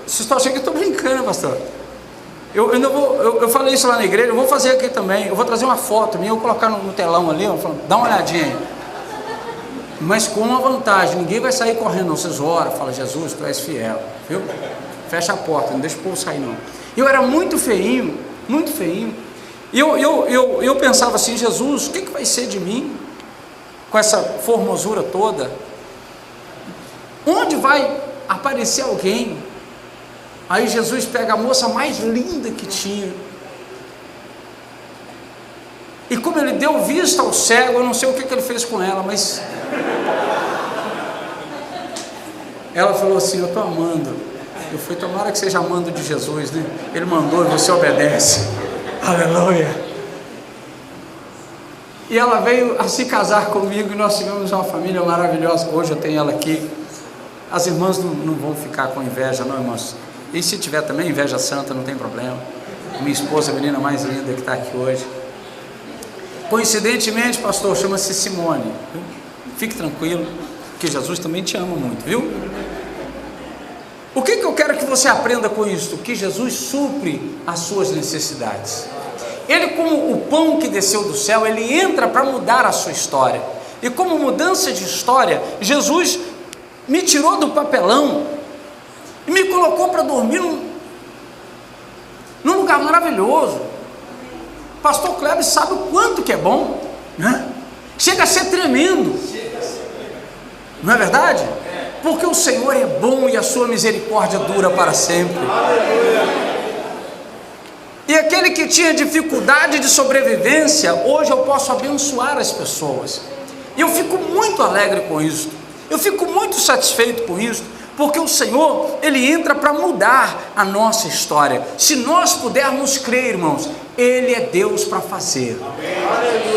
Vocês estão achando que eu estou brincando, pastor? Eu falei isso lá na igreja, eu vou fazer aqui também. Eu vou trazer uma foto minha, eu vou colocar no telão ali, eu falo, dá uma olhadinha aí. Mas com uma vantagem, ninguém vai sair correndo, não. Vocês oram, fala: Jesus, tu és fiel, viu? Fecha a porta, não deixa o povo sair não. Eu era muito feinho, muito feinho. E eu pensava assim: Jesus, o que vai ser de mim com essa formosura toda? Onde vai aparecer alguém? Aí Jesus pega a moça mais linda que tinha, e como ele deu vista ao cego, eu não sei o que ele fez com ela, mas Ela falou assim: eu estou amando. Eu falei: tomara que seja amando de Jesus, né? Ele mandou e você obedece. Aleluia. E ela veio a se casar comigo e nós tivemos uma família maravilhosa. Hoje eu tenho ela aqui. As irmãs não vão ficar com inveja, não, irmãs. E se tiver também inveja santa, não tem problema. Minha esposa, a menina mais linda que está aqui hoje. Coincidentemente, pastor, chama-se Simone. Fique tranquilo, que Jesus também te ama muito, viu? O que eu quero que você aprenda com isso? Que Jesus supre as suas necessidades. Ele, como o pão que desceu do céu, ele entra para mudar a sua história. E como mudança de história, Jesus me tirou do papelão e me colocou para dormir num lugar maravilhoso. Pastor Kleber sabe o quanto que é bom, né? Chega a ser tremendo, não é verdade? Porque o Senhor é bom e a sua misericórdia dura para sempre. E aquele que tinha dificuldade de sobrevivência, hoje eu posso abençoar as pessoas. E eu fico muito alegre com isso. Eu fico muito satisfeito com isso, porque o Senhor, Ele entra para mudar a nossa história. Se nós pudermos crer, irmãos, Ele é Deus para fazer.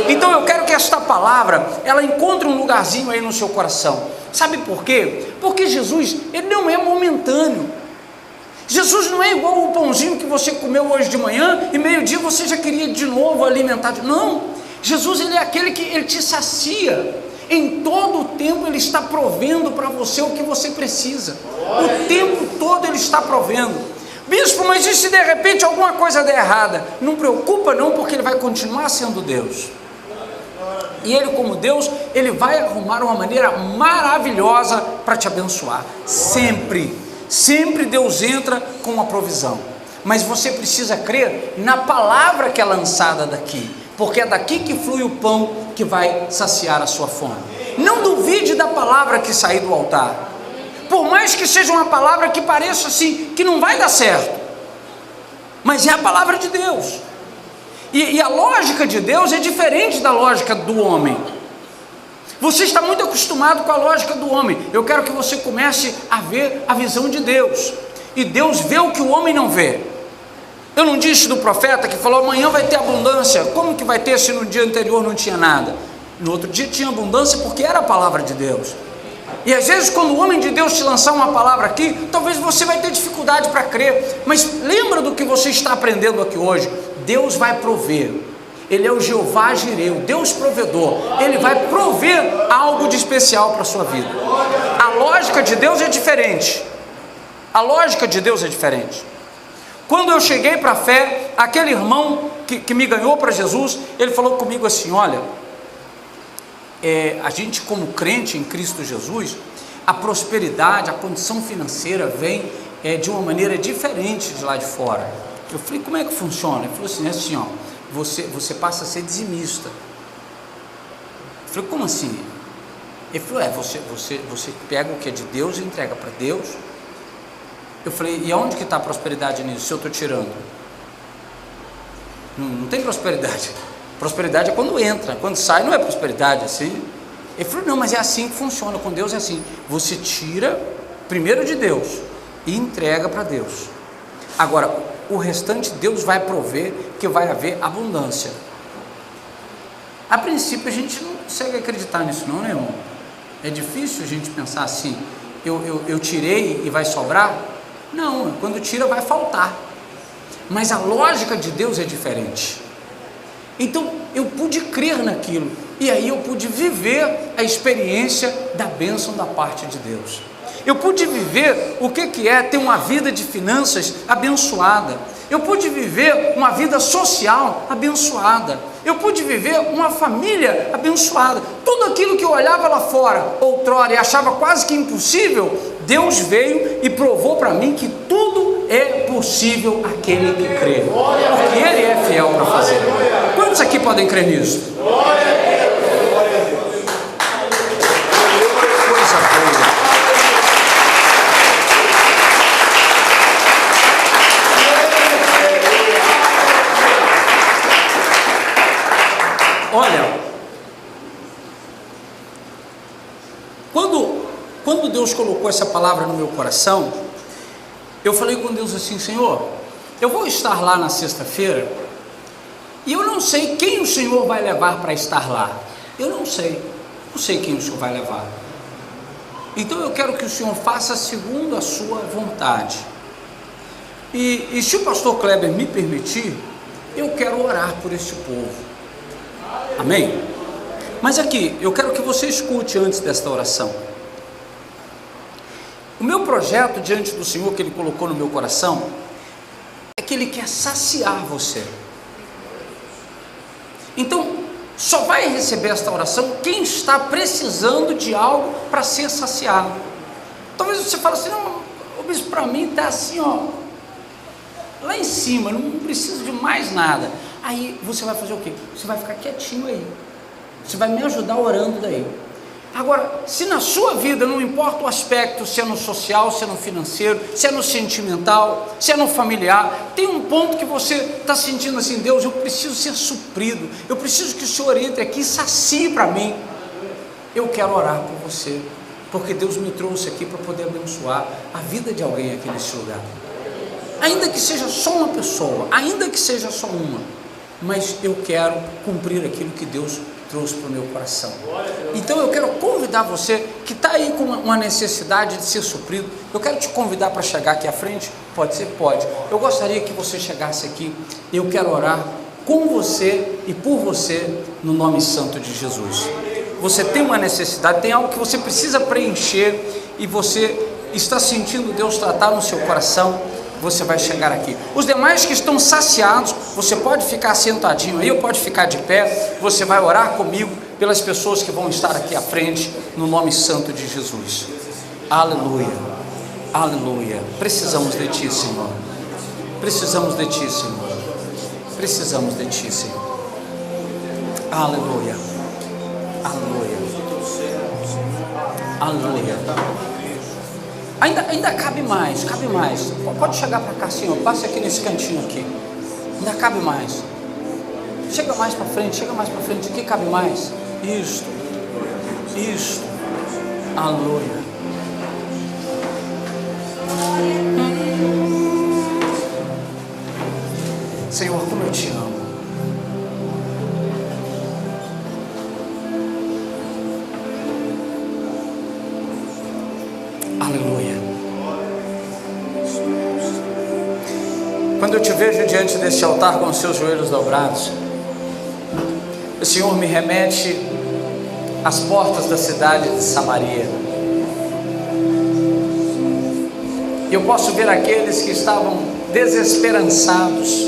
Então eu quero que esta palavra, ela encontre um lugarzinho aí no seu coração. Sabe por quê? Porque Jesus, Ele não é momentâneo. Jesus não é igual o pãozinho que você comeu hoje de manhã e meio-dia você já queria de novo alimentar. Não, Jesus, Ele é aquele que Ele te sacia. Em todo o tempo Ele está provendo para você o que você precisa. O tempo todo Ele está provendo. Bispo, mas e se de repente alguma coisa der errada? Não preocupa não, porque Ele vai continuar sendo Deus. E Ele, como Deus, Ele vai arrumar uma maneira maravilhosa para te abençoar. Sempre Deus entra com uma provisão. Mas você precisa crer na palavra que é lançada daqui, porque é daqui que flui o pão que vai saciar a sua fome. Não duvide da palavra que sair do altar, por mais que seja uma palavra que pareça assim, que não vai dar certo, mas é a palavra de Deus. E a lógica de Deus é diferente da lógica do homem. Você está muito acostumado com a lógica do homem. Eu quero que você comece a ver a visão de Deus. E Deus vê o que o homem não vê. Eu não disse do profeta que falou: amanhã vai ter abundância. Como que vai ter se no dia anterior não tinha nada? No outro dia tinha abundância porque era a palavra de Deus. E às vezes quando o homem de Deus te lançar uma palavra aqui, talvez você vai ter dificuldade para crer. Mas lembra do que você está aprendendo aqui hoje. Deus vai prover. Ele é o Jeová Jireh, o Deus provedor. Ele vai prover algo de especial para a sua vida. A lógica de Deus é diferente. A lógica de Deus é diferente. Quando eu cheguei para a fé, aquele irmão que me ganhou para Jesus, ele falou comigo assim: olha, a gente como crente em Cristo Jesus, a prosperidade, a condição financeira vem de uma maneira diferente de lá de fora. Eu falei: como é que funciona? Ele falou assim: é assim, ó, você passa a ser dizimista. Eu falei: como assim? Ele falou: você pega o que é de Deus e entrega para Deus. Eu falei: e aonde que está a prosperidade nisso, se eu estou tirando? Não tem prosperidade. Prosperidade é quando entra, quando sai não é prosperidade, assim. Ele falou: não, mas é assim que funciona, com Deus é assim. Você tira primeiro de Deus e entrega para Deus. Agora, o restante Deus vai prover, que vai haver abundância. A princípio a gente não consegue acreditar nisso não, né, irmão? É difícil a gente pensar assim: eu tirei e vai sobrar? Não, quando tira vai faltar. Mas a lógica de Deus é diferente. Então eu pude crer naquilo, e aí eu pude viver a experiência da bênção da parte de Deus. Eu pude viver o que é ter uma vida de finanças abençoada. Eu pude viver uma vida social abençoada. Eu pude viver uma família abençoada. Tudo aquilo que eu olhava lá fora, outrora, e achava quase que impossível, Deus veio e provou para mim que tudo é possível àquele que crê. Porque Ele é fiel para fazer. Quantos aqui podem crer nisso? Coisa boa. Olha, quando Deus colocou essa palavra no meu coração, eu falei com Deus assim: Senhor, eu vou estar lá na sexta-feira, e eu não sei quem o Senhor vai levar para estar lá. Eu não sei quem o Senhor vai levar. Então eu quero que o Senhor faça segundo a sua vontade. E se o pastor Kleber me permitir, eu quero orar por este povo. Amém? Mas aqui, eu quero que você escute antes desta oração. O meu projeto diante do Senhor, que Ele colocou no meu coração, é que Ele quer saciar você. Então, só vai receber esta oração quem está precisando de algo para ser saciado. Talvez você fale assim: não, bispo, para mim está assim, ó, lá em cima, não preciso de mais nada. Aí você vai fazer o quê? Você vai ficar quietinho aí, você vai me ajudar orando daí. Agora, se na sua vida, não importa o aspecto, se é no social, se é no financeiro, se é no sentimental, se é no familiar, tem um ponto que você está sentindo assim: Deus, eu preciso ser suprido, eu preciso que o Senhor entre aqui e sacie para mim. Eu quero orar por você, porque Deus me trouxe aqui para poder abençoar a vida de alguém aqui nesse lugar. Ainda que seja só uma pessoa, ainda que seja só uma, mas eu quero cumprir aquilo que Deus trouxe para o meu coração. Então eu quero convidar você que está aí com uma necessidade de ser suprido, eu quero te convidar para chegar aqui à frente. Pode ser? Pode. Eu gostaria que você chegasse aqui, eu quero orar com você e por você, no nome santo de Jesus. Você tem uma necessidade, tem algo que você precisa preencher, e você está sentindo Deus tratar no seu coração, você vai chegar aqui. Os demais que estão saciados, você pode ficar sentadinho aí, ou pode ficar de pé, você vai orar comigo pelas pessoas que vão estar aqui à frente, no nome santo de Jesus. Aleluia, aleluia. Precisamos de Ti, Senhor. Precisamos de Ti, Senhor. Precisamos de Ti, Senhor. Aleluia, aleluia, aleluia. Ainda cabe mais, cabe mais. Pode chegar para cá, Senhor. Passe aqui nesse cantinho aqui. Ainda cabe mais. Chega mais para frente, chega mais para frente. Aqui cabe mais. Isto. Aleluia. Senhor, como eu te amo. Aleluia. Quando eu te vejo diante deste altar com os seus joelhos dobrados, o Senhor me remete às portas da cidade de Samaria. E eu posso ver aqueles que estavam desesperançados,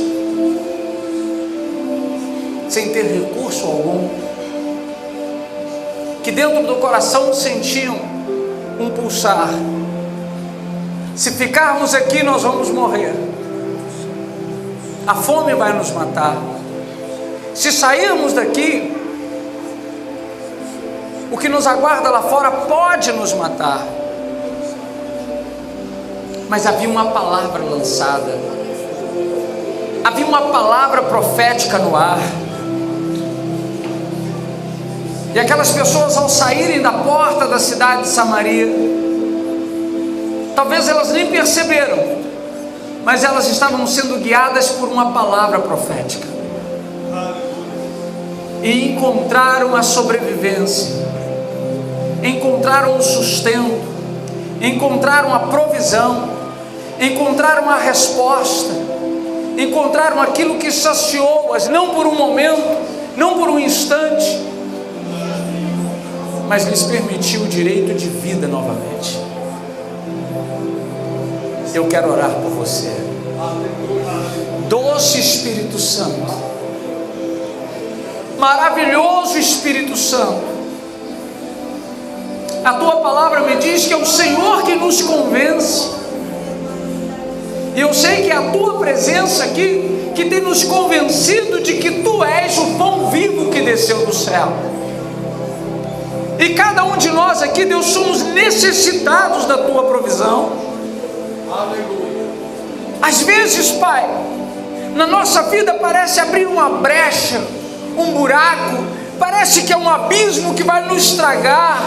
sem ter recurso algum, que dentro do coração sentiam um pulsar: se ficarmos aqui nós vamos morrer, a fome vai nos matar, se sairmos daqui o que nos aguarda lá fora pode nos matar. Mas havia uma palavra lançada, havia uma palavra profética no ar, e aquelas pessoas, ao saírem da porta da cidade de Samaria, talvez elas nem perceberam, mas elas estavam sendo guiadas por uma palavra profética, e encontraram a sobrevivência, encontraram o sustento, encontraram a provisão, encontraram a resposta, encontraram aquilo que saciou-as, não por um momento, não por um instante, mas lhes permitiu o direito de vida novamente. Eu quero orar por você. Doce Espírito Santo, maravilhoso Espírito Santo, a Tua palavra me diz que é o Senhor que nos convence, e eu sei que é a Tua presença aqui que tem nos convencido de que Tu és o pão vivo que desceu do céu. E cada um de nós aqui, Deus, somos necessitados da Tua provisão. Aleluia. Às vezes, Pai, na nossa vida parece abrir uma brecha, um buraco, parece que é um abismo que vai nos estragar.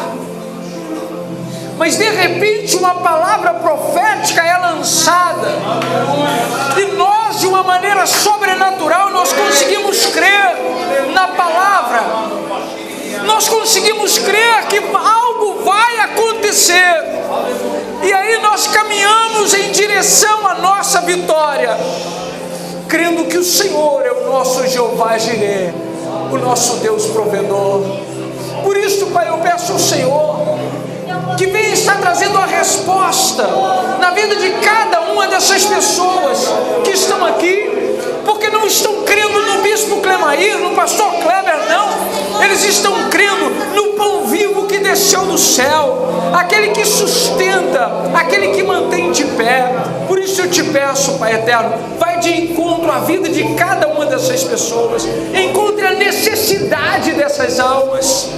mas de repente uma palavra profética é lançada, e nós, de uma maneira sobrenatural, nós conseguimos crer na palavra, nós conseguimos crer que algo vai acontecer, e aí nós caminhamos em direção à nossa vitória, crendo que o Senhor é o nosso Jeová Jireh, o nosso Deus provedor. Por isso, Pai, eu peço ao Senhor que venha estar trazendo a resposta na vida de cada uma dessas pessoas que estão aqui, porque não estão crendo no Bispo Clemair, no Pastor Kleber, não. Eles estão crendo no pão vivo que desceu do céu, aquele que sustenta, aquele que mantém de pé. Por isso eu te peço, Pai eterno, vai de encontro à vida de cada uma dessas pessoas, encontre a necessidade dessas almas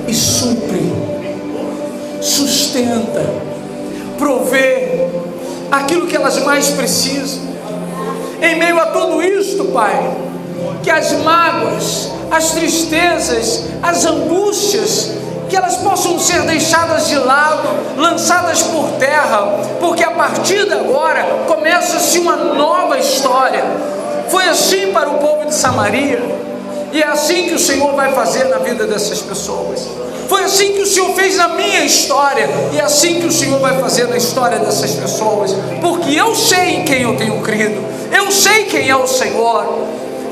e supre, sustenta, provê aquilo que elas mais precisam. Em meio a tudo isto, Pai, que as mágoas, as tristezas, as angústias, que elas possam ser deixadas de lado, lançadas por terra, porque a partir de agora começa-se uma nova história. Foi assim para o povo de Samaria, e é assim que o Senhor vai fazer na vida dessas pessoas. Foi assim que o Senhor fez na minha história, e é assim que o Senhor vai fazer na história dessas pessoas, porque eu sei em quem eu tenho crido, eu sei quem é o Senhor.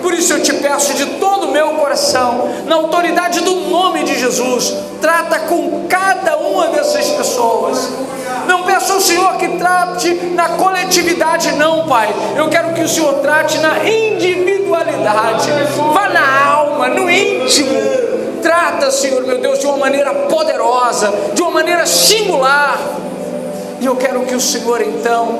Por isso eu te peço de todo o meu coração, na autoridade do nome de Jesus, trata com cada uma dessas pessoas. Não peço ao Senhor que trate na coletividade, não, Pai. Eu quero que o Senhor trate na individualidade, vá na alma, no íntimo. Trata, Senhor meu Deus, de uma maneira poderosa, de uma maneira singular. E eu quero que o Senhor então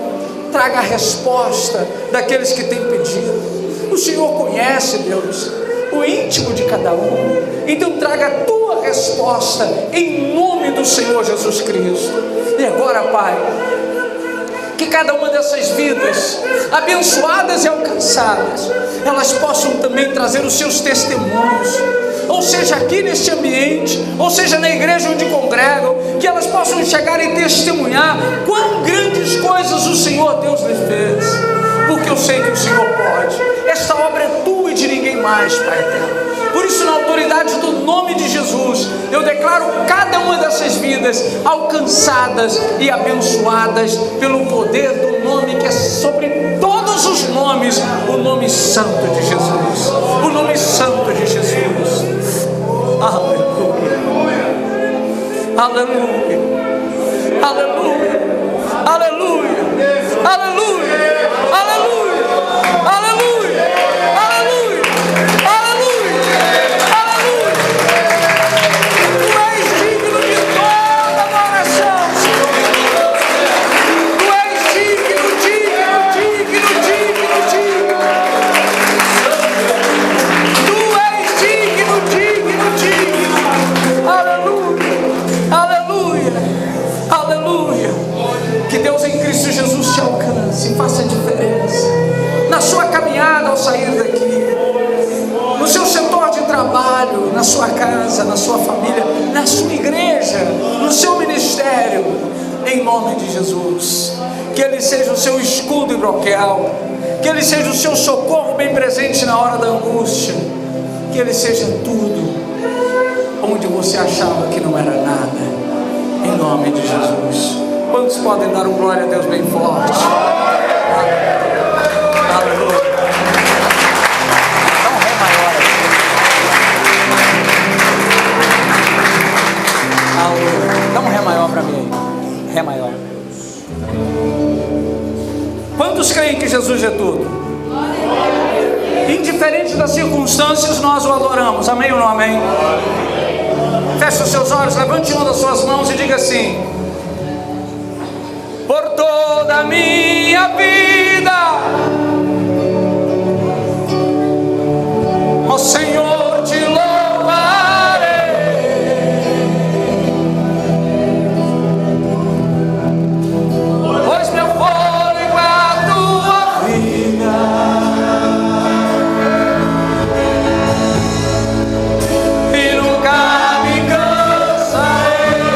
traga a resposta daqueles que têm pedido. O Senhor conhece, Deus, o íntimo de cada um. Então traga a tua resposta em nome do Senhor Jesus Cristo. E agora, Pai, que cada uma dessas vidas abençoadas e alcançadas, elas possam também trazer os seus testemunhos, ou seja aqui neste ambiente, ou seja na igreja onde congregam, que elas possam chegar e testemunhar quão grandes coisas o Senhor Deus lhes fez, porque eu sei que o Senhor pode. Esta obra é tua e de ninguém mais, Pai eterno. Por isso, na autoridade do nome de Jesus, eu declaro cada uma dessas vidas alcançadas e abençoadas pelo poder do nome que é sobre todos os nomes, o nome santo de Jesus, o nome santo de Jesus. Aleluia, aleluia, aleluia, aleluia, aleluia, aleluia, aleluia, aleluia, aleluia, aleluia. Tu és digno de toda adoração, Senhor. Tu és digno, digno, digno, digno, digno. Tu és digno, digno, digno. Aleluia, aleluia, aleluia. Que Deus em Cristo Jesus te alcance e faça a diferença na sua caminhada ao sair daqui, no seu setor de trabalho, na sua casa, na sua família, na sua igreja, no seu ministério, em nome de Jesus. Que Ele seja o seu escudo e broquel, que Ele seja o seu socorro bem presente na hora da angústia, que Ele seja tudo onde você achava que não era nada, em nome de Jesus. Quantos podem dar um glória a Deus bem forte? Aleluia. Dá um ré maior aqui. Aleluia. Dá um ré maior para mim aí. Ré maior. Quantos creem que Jesus é tudo? Indiferente das circunstâncias, nós o adoramos. Amém ou não amém? Feche os seus olhos, levante uma das suas mãos e diga assim: por toda a minha vida, ó Senhor, te louvarei, pois meu fôlego é a tua vida, e nunca me cansarei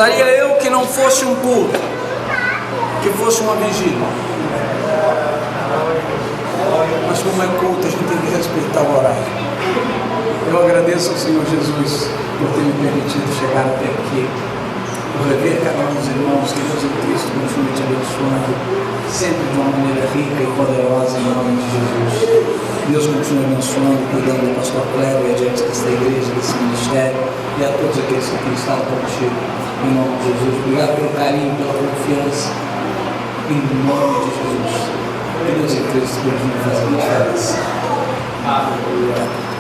Gostaria eu que não fosse um culto, que fosse uma vigília. Mas como é culto, a gente tem que respeitar o horário. Eu agradeço ao Senhor Jesus por ter me permitido chegar até aqui, por rever cada um dos irmãos, que Deus em Cristo continue te abençoando, sempre de uma maneira rica e poderosa, em nome de Jesus. Deus continue abençoando, cuidando do pastor Cléber e adiante desta igreja, desse ministério, e a todos aqueles que têm estado contigo, em nome de Jesus. Obrigado pelo carinho, pela confiança, em nome de Jesus. Que Deus em Cristo continue fazendo diferença. Aleluia.